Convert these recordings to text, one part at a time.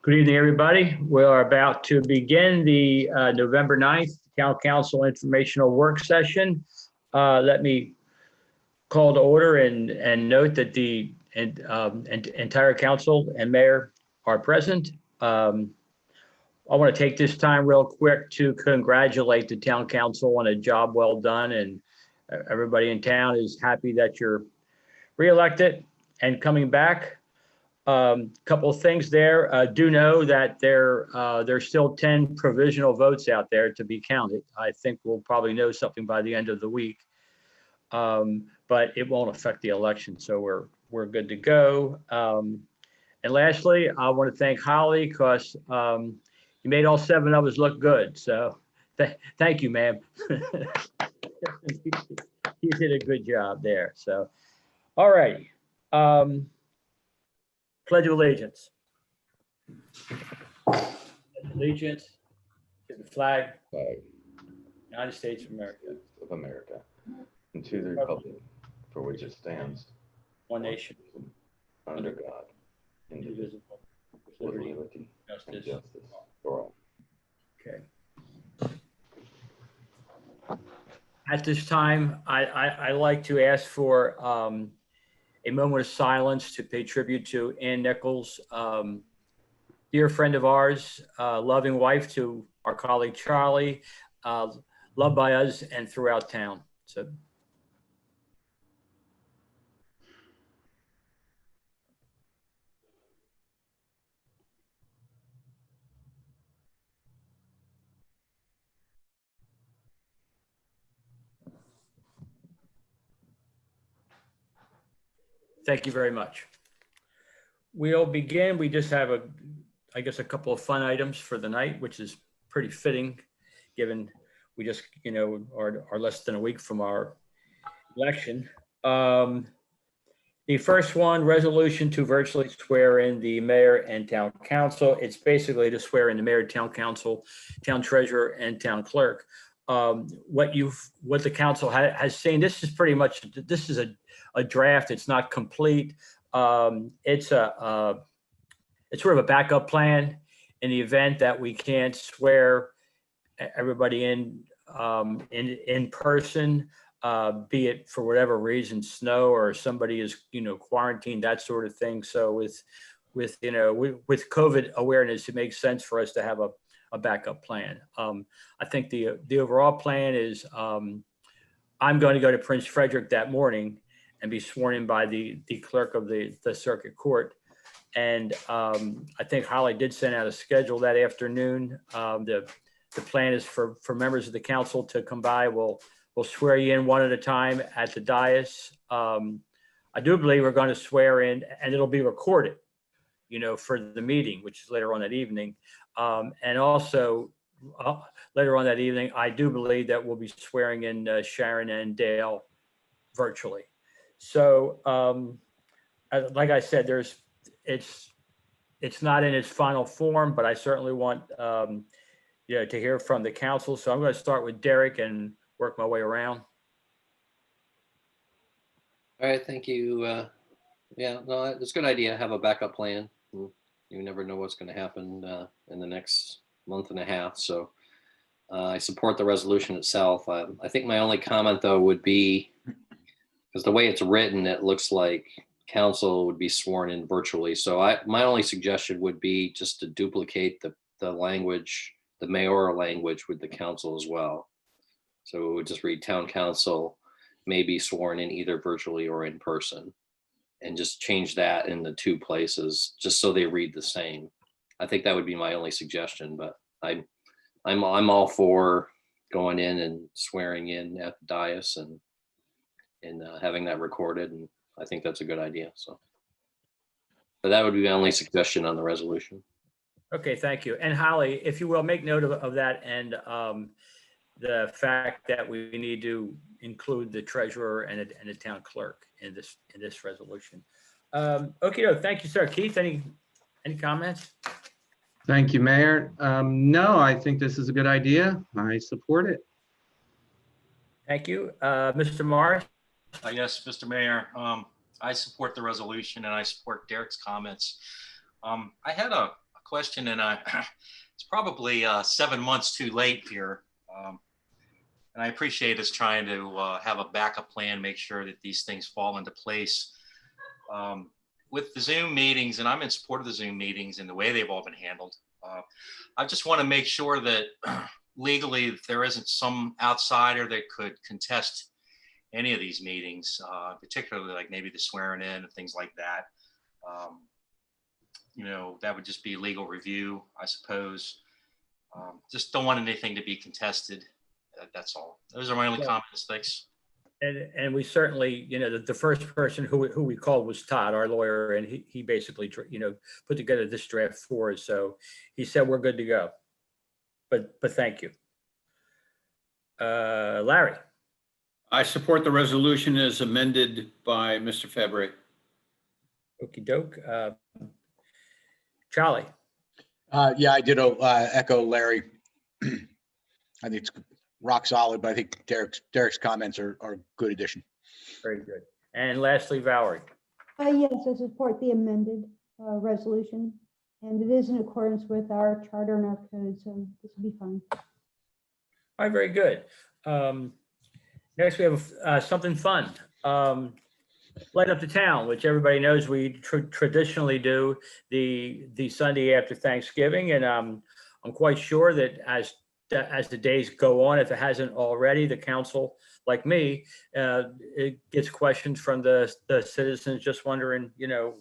Good evening, everybody. We are about to begin the November 9th Town Council Informational Work Session. Let me call to order and note that the entire council and mayor are present. I want to take this time real quick to congratulate the town council on a job well done, and everybody in town is happy that you're reelected and coming back. Couple of things there. Do know that there's still 10 provisional votes out there to be counted. I think we'll probably know something by the end of the week, but it won't affect the election, so we're good to go. And lastly, I want to thank Holly because you made all 7 of us look good. So thank you, ma'am. You did a good job there. So, all righty. Pledge of allegiance. Pledge of allegiance to the flag, United States of America, and to the republic for which it stands, one nation, under God, indivisible, with liberty and justice for all. Okay. At this time, I like to ask for a moment of silence to pay tribute to Ann Nichols, dear friend of ours, loving wife to our colleague Charlie, loved by us and throughout town. So. Thank you very much. We'll begin. We just have I guess a couple of fun items for the night, which is pretty fitting given we just, are less than a week from our election. The first one, resolution to virtually swear in the mayor and town council. It's basically to swear in the mayor, town council, town treasurer, and town clerk. What the council has seen, this is pretty much, this is a draft. It's not complete. It's sort of a backup plan in the event that we can't swear everybody in person, be it for whatever reason, snow or somebody is, quarantined, that sort of thing. So with COVID awareness, it makes sense for us to have a backup plan. I think the overall plan is I'm going to go to Prince Frederick that morning and be sworn in by the clerk of the circuit court. And I think Holly did send out a schedule that afternoon. The plan is for members of the council to come by. We'll swear you in one at a time at the dais. I do believe we're going to swear in, and it'll be recorded, for the meeting, which is later on that evening. And also later on that evening, I do believe that we'll be swearing in Sharon and Dale virtually. So like I said, it's not in its final form, but I certainly want to hear from the council. So I'm going to start with Derek and work my way around. All right, thank you. Yeah, no, it's a good idea. Have a backup plan. You never know what's going to happen in the next month and a half. So I support the resolution itself. I think my only comment, though, would be, because the way it's written, it looks like council would be sworn in virtually. So my only suggestion would be just to duplicate the language, the mayoral language, with the council as well. So it would just read town council may be sworn in either virtually or in person, and just change that in the 2 places just so they read the same. I think that would be my only suggestion, but I'm all for going in and swearing in at the dais and having that recorded, and I think that's a good idea. So, but that would be my only suggestion on the resolution. Okay, thank you. And Holly, if you will, make note of that, and the fact that we need to include the treasurer and the town clerk in this resolution. Okay, thank you, sir. Keith, any comments? Thank you, Mayor. No, I think this is a good idea. I support it. Thank you. Mr. Morris? Yes, Mr. Mayor, I support the resolution and I support Derek's comments. I had a question, and it's probably 7 months too late here. And I appreciate us trying to have a backup plan, make sure that these things fall into place. With the Zoom meetings, and I'm in support of the Zoom meetings and the way they've all been handled. I just want to make sure that legally there isn't some outsider that could contest any of these meetings, particularly like maybe the swearing in and things like that. That would just be legal review, I suppose. Just don't want anything to be contested. That's all. Those are my only comments. Thanks. And we certainly, the first person who we called was Todd, our lawyer, and he basically, put together this draft for us. So he said we're good to go. But thank you. Larry. I support the resolution as amended by Mr. Fabry. Okey doke. Charlie. Yeah, I did echo Larry. I think it's rock solid, but I think Derek's comments are a good addition. Very good. And lastly, Valerie. Yes, I support the amended resolution, and it is in accordance with our charter and our code, so this will be fine. All right, very good. Next, we have something fun. Light Up the Town, which everybody knows we traditionally do the Sunday after Thanksgiving, and I'm quite sure that as the days go on, if it hasn't already, the council, like me, it gets questions from the citizens just wondering,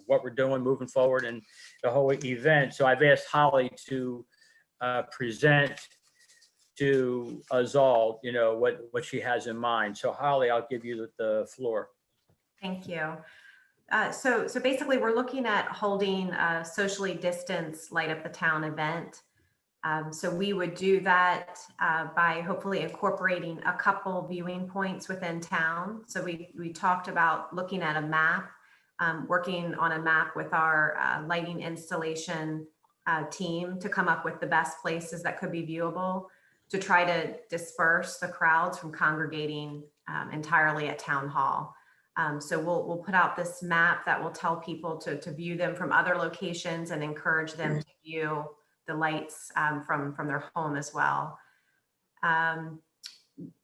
what we're doing moving forward and the whole event. So I've asked Holly to present to us all, what she has in mind. So Holly, I'll give you the floor. Thank you. So basically, we're looking at holding a socially distanced Light Up the Town event. So we would do that by hopefully incorporating a couple viewing points within town. So we talked about looking at a map, working on a map with our lighting installation team to come up with the best places that could be viewable to try to disperse the crowds from congregating entirely at Town Hall. So we'll put out this map that will tell people to view them from other locations and encourage them to view the lights from their home as well.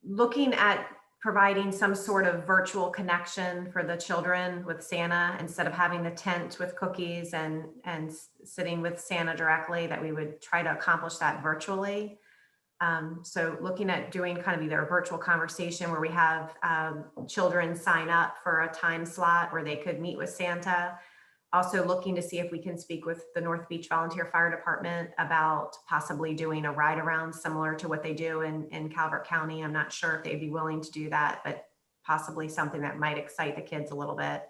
Looking at providing some sort of virtual connection for the children with Santa, instead of having the tent with cookies and sitting with Santa directly, that we would try to accomplish that virtually. So looking at doing kind of either a virtual conversation where we have children sign up for a time slot where they could meet with Santa. Also looking to see if we can speak with the North Beach Volunteer Fire Department about possibly doing a ride around similar to what they do in Calvert County. I'm not sure if they'd be willing to do that, but possibly something that might excite the kids a little bit.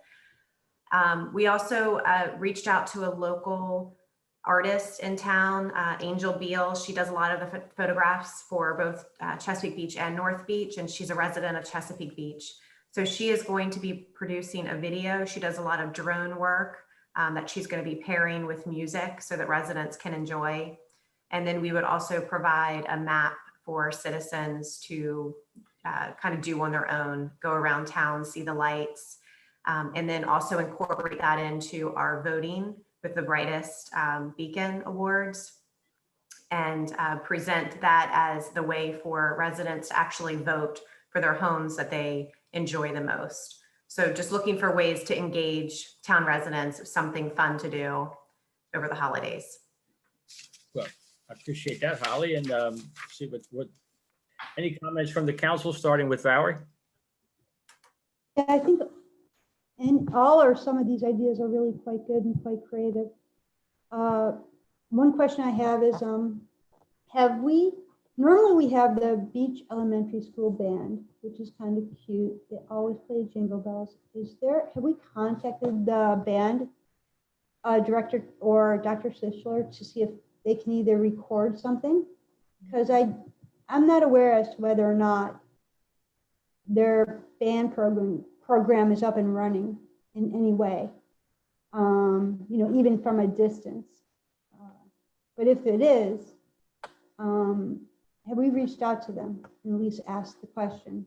We also reached out to a local artist in town, Angel Beal. She does a lot of the photographs for both Chesapeake Beach and North Beach, and she's a resident of Chesapeake Beach. So she is going to be producing a video. She does a lot of drone work that she's going to be pairing with music so that residents can enjoy. And then we would also provide a map for citizens to kind of do on their own, go around town, see the lights, and then also incorporate that into our voting with the Brightest Beacon Awards, and present that as the way for residents to actually vote for their homes that they enjoy the most. So just looking for ways to engage town residents, something fun to do over the holidays. Well, I appreciate that, Holly, and see what any comments from the council, starting with Valerie? Yeah, I think all or some of these ideas are really quite good and quite creative. One question I have is, normally we have the Beach Elementary School band, which is kind of cute. They always play Jingle Bells. Have we contacted the band director or Dr. Sichler to see if they can either record something? Because I'm not aware as to whether or not their band program is up and running in any way, even from a distance. But if it is, have we reached out to them and at least asked the question?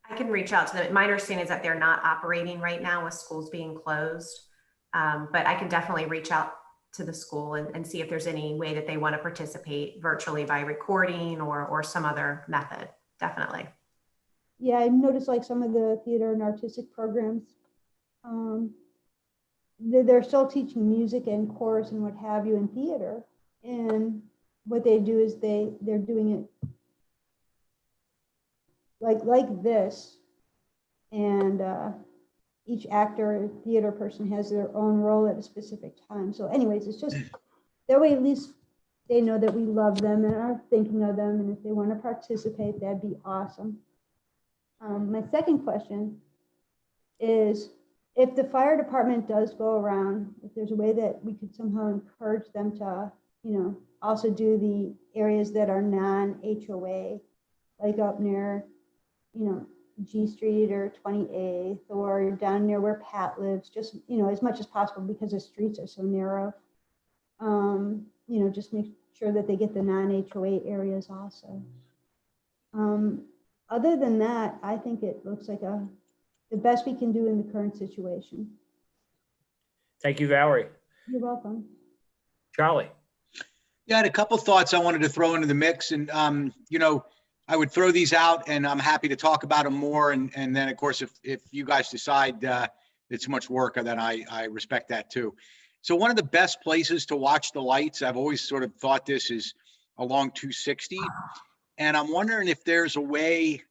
I can reach out to them. My understanding is that they're not operating right now with schools being closed, but I can definitely reach out to the school and see if there's any way that they want to participate virtually by recording or some other method. Definitely. Yeah, I noticed like some of the theater and artistic programs, they're still teaching music and chorus and what have you in theater. And what they do is they're doing it like this. And each actor or theater person has their own role at a specific time. So anyways, it's just that way at least they know that we love them and are thinking of them. And if they want to participate, that'd be awesome. My second question is, if the fire department does go around, if there's a way that we could somehow encourage them to, also do the areas that are non-HOA, like up near, G Street or 28th or down near where Pat lives, just, as much as possible because the streets are so narrow. Just make sure that they get the non-HOA areas also. Other than that, I think it looks like the best we can do in the current situation. Thank you, Valerie. You're welcome. Charlie. Yeah, I had a couple thoughts I wanted to throw into the mix, and I would throw these out, and I'm happy to talk about them more. And then, of course, if you guys decide it's too much work, then I respect that too. So one of the best places to watch the lights, I've always sort of thought this, is along 260, and I'm wondering if there's a way.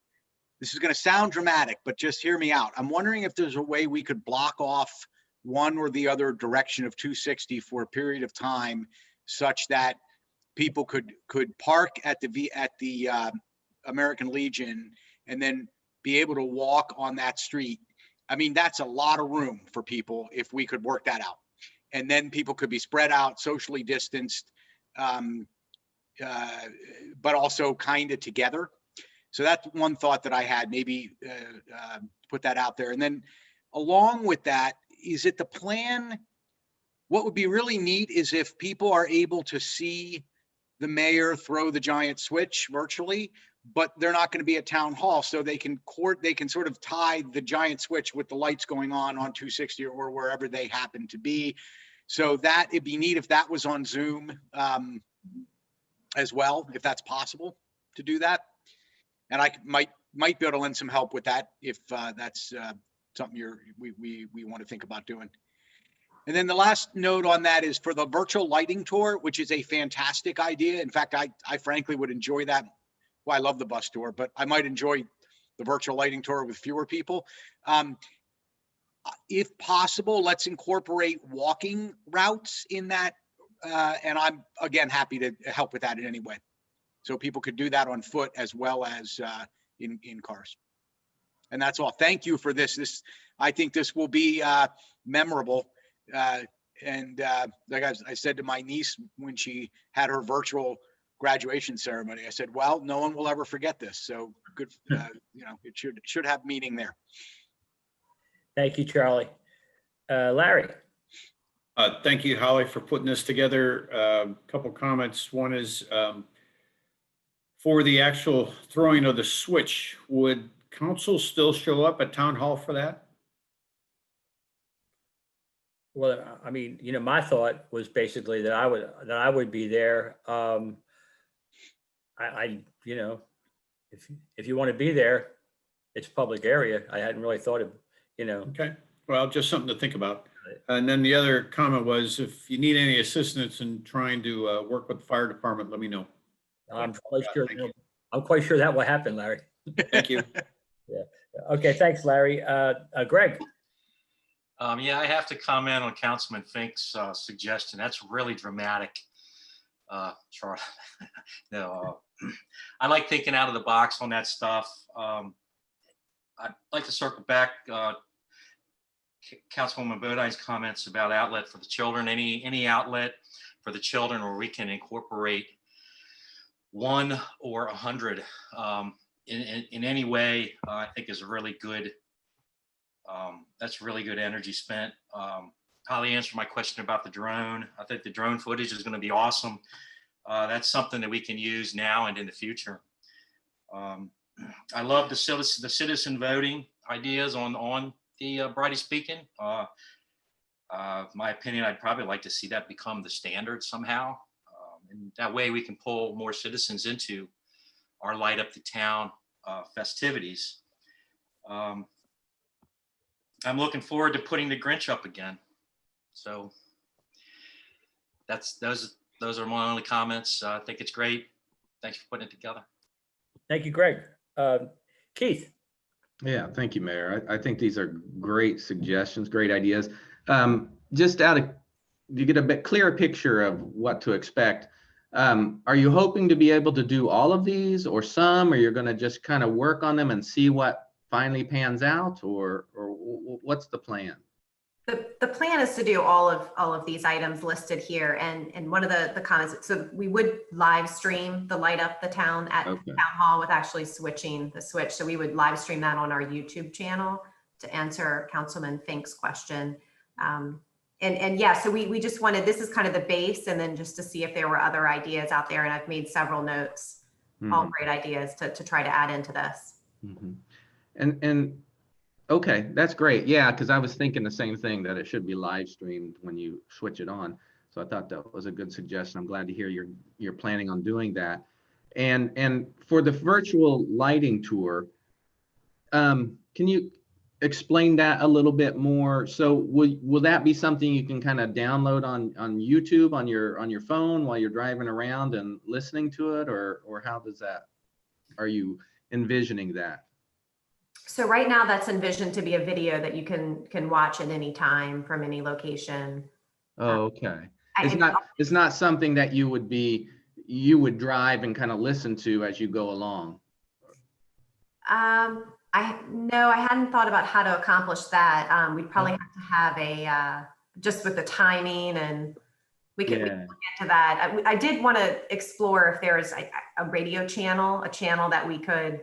This is going to sound dramatic, but just hear me out. I'm wondering if there's a way we could block off one or the other direction of 260 for a period of time, such that people could park at the American Legion and then be able to walk on that street. I mean, that's a lot of room for people if we could work that out. And then people could be spread out, socially distanced, but also kind of together. So that's one thought that I had, maybe put that out there. And then along with that, is it the plan? What would be really neat is if people are able to see the mayor throw the giant switch virtually, but they're not going to be at town hall, so they can sort of tie the giant switch with the lights going on 260 or wherever they happen to be. So that it'd be neat if that was on Zoom as well, if that's possible to do that. And I might be able to lend some help with that if that's something we want to think about doing. And then the last note on that is for the virtual lighting tour, which is a fantastic idea. In fact, I frankly would enjoy that. Well, I love the bus tour, but I might enjoy the virtual lighting tour with fewer people. If possible, let's incorporate walking routes in that. And I'm, again, happy to help with that in any way. So people could do that on foot as well as in cars. And that's all. Thank you for this. I think this will be memorable. And like I said to my niece when she had her virtual graduation ceremony, I said, well, no one will ever forget this. So good, it should have meaning there. Thank you, Charlie. Larry. Thank you, Holly, for putting this together. A couple comments. One is for the actual throwing of the switch, would council still show up at town hall for that? Well, I mean, my thought was basically that I would be there. If you want to be there, it's public area. I hadn't really thought of, Okay, well, just something to think about. And then the other comment was, if you need any assistance in trying to work with the fire department, let me know. I'm quite sure that will happen, Larry. Thank you. Yeah. Okay. Thanks, Larry. Greg. Yeah, I have to comment on Councilman Fink's suggestion. That's really dramatic. Charlie. No, I like thinking out of the box on that stuff. I'd like to circle back Councilwoman Bodine's comments about outlet for the children. Any outlet for the children where we can incorporate 1 or 100 in any way, I think is a really good. That's really good energy spent. Holly answered my question about the drone. I think the drone footage is going to be awesome. That's something that we can use now and in the future. I love the citizen voting ideas on the Brightest Beacon. My opinion, I'd probably like to see that become the standard somehow. And that way we can pull more citizens into our light up the town festivities. I'm looking forward to putting the Grinch up again. So those are my only comments. I think it's great. Thanks for putting it together. Thank you, Greg. Keith? Yeah, thank you, Mayor. I think these are great suggestions, great ideas. Just you get a bit clearer picture of what to expect. Are you hoping to be able to do all of these or some, or you're going to just kind of work on them and see what finally pans out, or what's the plan? The plan is to do all of these items listed here, and one of the comments, so we would live stream the light up the town at Okay. Town Hall with actually switching the switch. So we would live stream that on our YouTube channel to answer Councilman Fink's question. And yeah, so we just wanted, this is kind of the base, and then just to see if there were other ideas out there, and I've made several notes, all great ideas to try to add into this. And okay, that's great. Yeah, because I was thinking the same thing, that it should be live streamed when you switch it on. So I thought that was a good suggestion. I'm glad to hear you're planning on doing that. And for the virtual lighting tour, can you explain that a little bit more? So will that be something you can kind of download on YouTube on your phone while you're driving around and listening to it, or how does that, are you envisioning that? So right now that's envisioned to be a video that you can watch at any time from any location. Oh, okay. It's not something that you would drive and kind of listen to as you go along. No, I hadn't thought about how to accomplish that. We'd probably have to have a, just with the timing, and we could look into that. I did want to explore if there's a radio channel, a channel that we could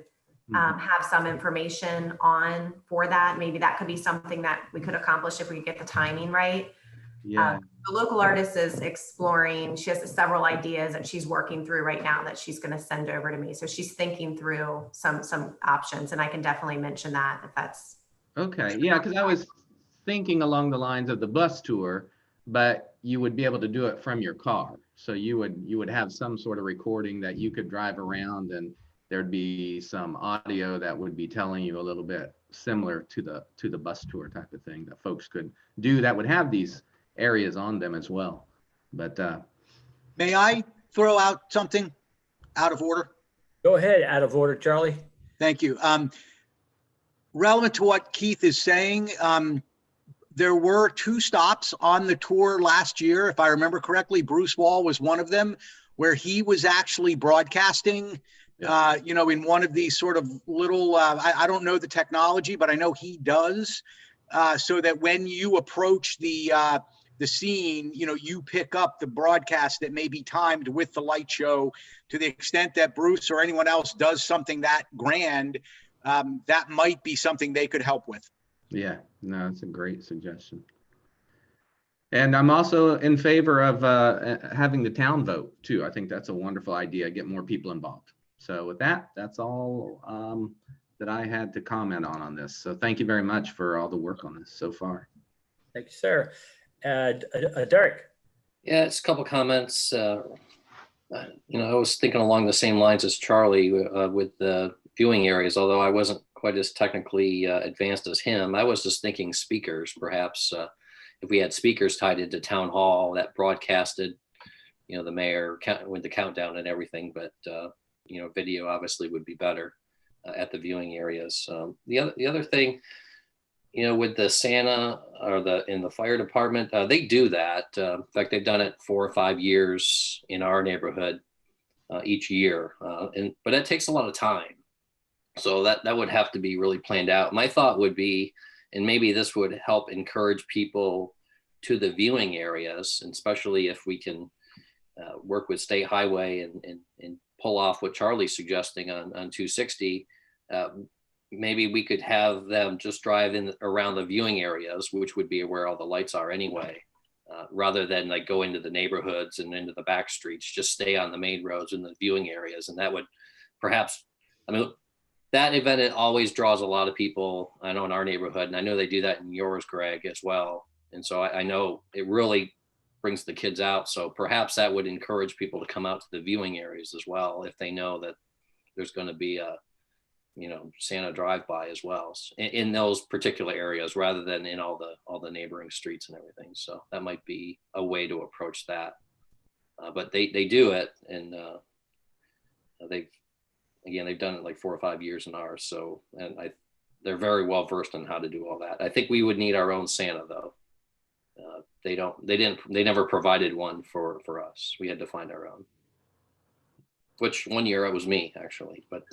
have some information on for that. Maybe that could be something that we could accomplish if we get the timing right. Yeah. The local artist is exploring. She has several ideas that she's working through right now that she's going to send over to me. So she's thinking through some options, and I can definitely mention that if that's okay. Yeah, because I was thinking along the lines of the bus tour, but you would be able to do it from your car. So you would have some sort of recording that you could drive around, and there'd be some audio that would be telling you a little bit similar to the bus tour type of thing that folks could do, that would have these areas on them as well. But May I throw out something out of order? Go ahead, out of order, Charlie. Thank you. Relevant to what Keith is saying, there were 2 stops on the tour last year, if I remember correctly. Bruce Wall was one of them, where he was actually broadcasting, in one of these sort of little, I don't know the technology, but I know he does, so that when you approach the scene, you pick up the broadcast that may be timed with the light show. To the extent that Bruce or anyone else does something that grand, that might be something they could help with. yeah, no, it's a great suggestion. And I'm also in favor of having the town vote too. I think that's a wonderful idea, get more people involved. So with that, that's all that I had to comment on this. So thank you very much for all the work on this so far. Thank you, sir. Derek? Yeah, it's a couple comments. I was thinking along the same lines as Charlie with the viewing areas, although I wasn't quite as technically advanced as him. I was just thinking speakers, perhaps if we had speakers tied into town hall that broadcasted, the mayor with the countdown and everything, but video obviously would be better at the viewing areas. The other thing, with the Santa or in the fire department, they do that. In fact, they've done it 4 or 5 years in our neighborhood each year, but it takes a lot of time. So that would have to be really planned out. My thought would be, and maybe this would help encourage people to the viewing areas, and especially if we can work with State Highway and pull off what Charlie's suggesting on 260. Maybe we could have them just drive in around the viewing areas, which would be where all the lights are anyway, rather than like go into the neighborhoods and into the back streets. Just stay on the main roads in the viewing areas. And that would perhaps, that event, it always draws a lot of people, I know, in our neighborhood, and I know they do that in yours, Greg, as well. And so I know it really brings the kids out. So perhaps that would encourage people to come out to the viewing areas as well, if they know that there's going to be a, Santa drive-by as well in those particular areas, rather than in all the neighboring streets and everything. So that might be a way to approach that. But they do it, and they've done it like 4 or 5 years in ours. So, and they're very well versed on how to do all that. I think we would need our own Santa though. They never provided one for us. We had to find our own. Which one year it was me actually, but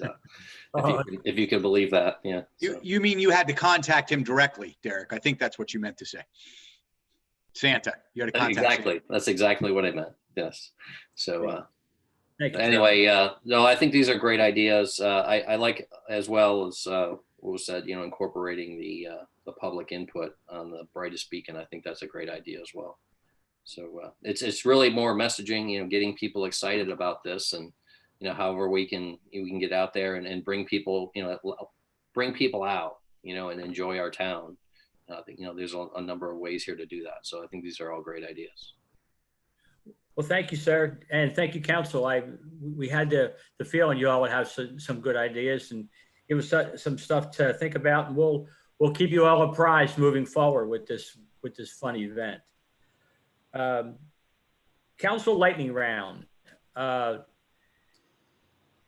if you can believe that, yeah. You mean you had to contact him directly, Derek? I think that's what you meant to say. Santa, you had to contact Exactly. Santa. That's exactly what I meant. Yes. So Thank you, anyway, no, I think these are great ideas. I like, as well as what was said, incorporating the public input on the brightest beacon. I think that's a great idea as well. So it's really more messaging, getting people excited about this, and however we can get out there and bring people, bring people out, and enjoy our town. There's a number of ways here to do that. So I think these are all great ideas. Well, thank you, sir. And thank you, council. We had the feeling you all would have some good ideas, and it was some stuff to think about, and we'll keep you all apprised moving forward with this fun event. Council lightning round.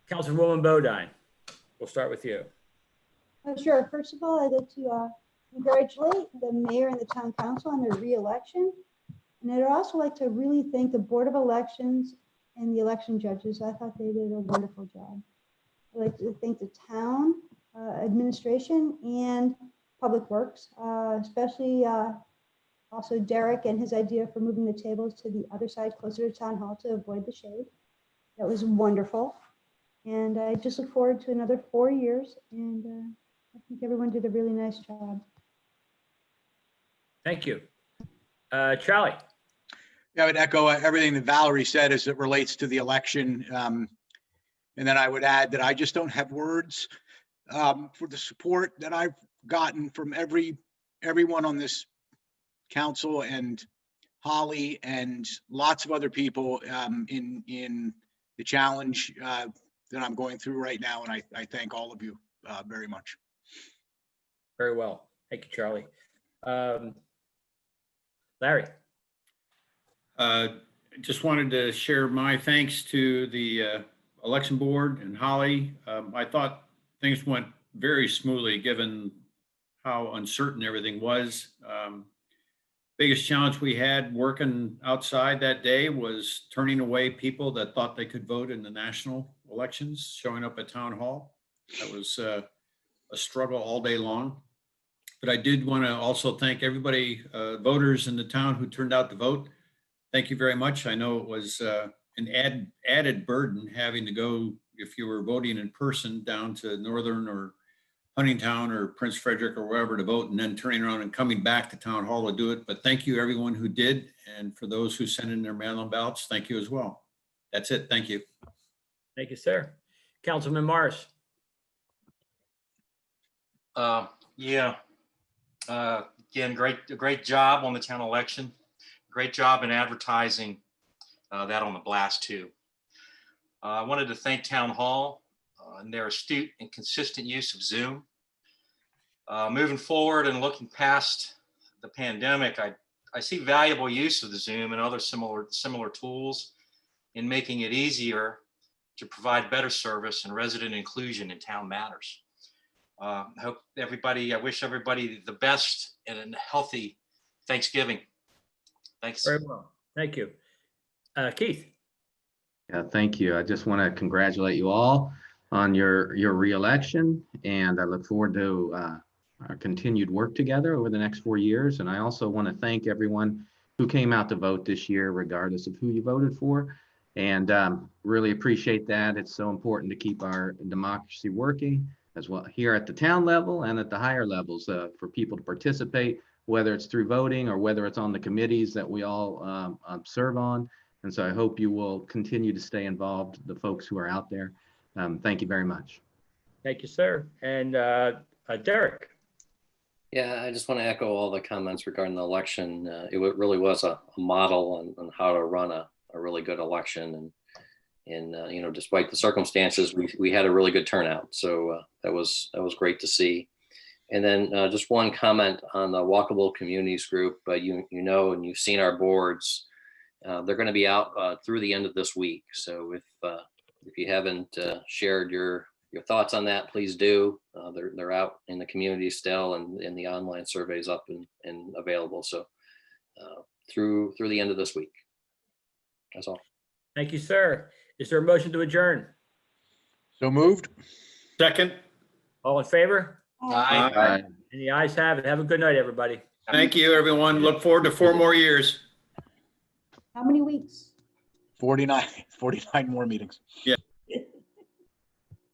Councilwoman Bodine, we'll start with you. Sure. First of all, I'd like to congratulate the mayor and the town council on their re-election. And I'd also like to really thank the Board of Elections and the election judges. I thought they did a wonderful job. I'd like to thank the town administration and Public Works, especially also Derek and his idea for moving the tables to the other side, closer to Town Hall, to avoid the shade. That was wonderful. And I just look forward to another 4 years. And I think everyone did a really nice job. Thank you. Charlie. Yeah, I would echo everything that Valerie said as it relates to the election. And then I would add that I just don't have words for the support that I've gotten from everyone on this council, and Holly and lots of other people in the challenge that I'm going through right now. And I thank all of you very much. Very well. Thank you, Charlie. Larry. Just wanted to share my thanks to the election board and Holly. I thought things went very smoothly given how uncertain everything was. Biggest challenge we had working outside that day was turning away people that thought they could vote in the national elections, showing up at town hall. That was a struggle all day long. But I did want to also thank everybody, voters in the town who turned out to vote. Thank you very much. I know it was an added burden having to go, if you were voting in person, down to Northern or Huntingtown or Prince Frederick or wherever to vote, and then turning around and coming back to town hall to do it. But thank you everyone who did. And for those who sent in their mail-in ballots, thank you as well. That's it. Thank you. Thank you, sir. Councilman Morris. Yeah. Again, great job on the town election. Great job in advertising that on the blast too. I wanted to thank Town Hall and their astute and consistent use of Zoom. Moving forward and looking past the pandemic, I see valuable use of the Zoom and other similar tools in making it easier to provide better service and resident inclusion in town matters. I wish everybody the best and a healthy Thanksgiving. Thanks. Very well. Thank you. Keith. Yeah, thank you. I just want to congratulate you all on your re-election, and I look forward to our continued work together over the next 4 years. And I also want to thank everyone who came out to vote this year, regardless of who you voted for, and really appreciate that. It's so important to keep our democracy working as well here at the town level and at the higher levels for people to participate, whether it's through voting or whether it's on the committees that we all serve on. And so I hope you will continue to stay involved, the folks who are out there. Thank you very much. Thank you, sir. And Derek. Yeah, I just want to echo all the comments regarding the election. Really was a model on how to run a really good election. And you know, despite the circumstances, we had a really good turnout. So that was great to see. And then just one comment on the Walkable Communities Group. You know, and you've seen our boards. They're going to be out through the end of this week. So if you haven't shared your thoughts on that, please do. They're out in the community still, and the online surveys up and available. So through the end of this week. That's all. Thank you, sir. Is there a motion to adjourn? So moved. Second, All in favor? Aye. Aye. And the ayes have it. Have a good night, everybody. thank you, everyone. Look forward to 4 more years. How many weeks? 49 more meetings.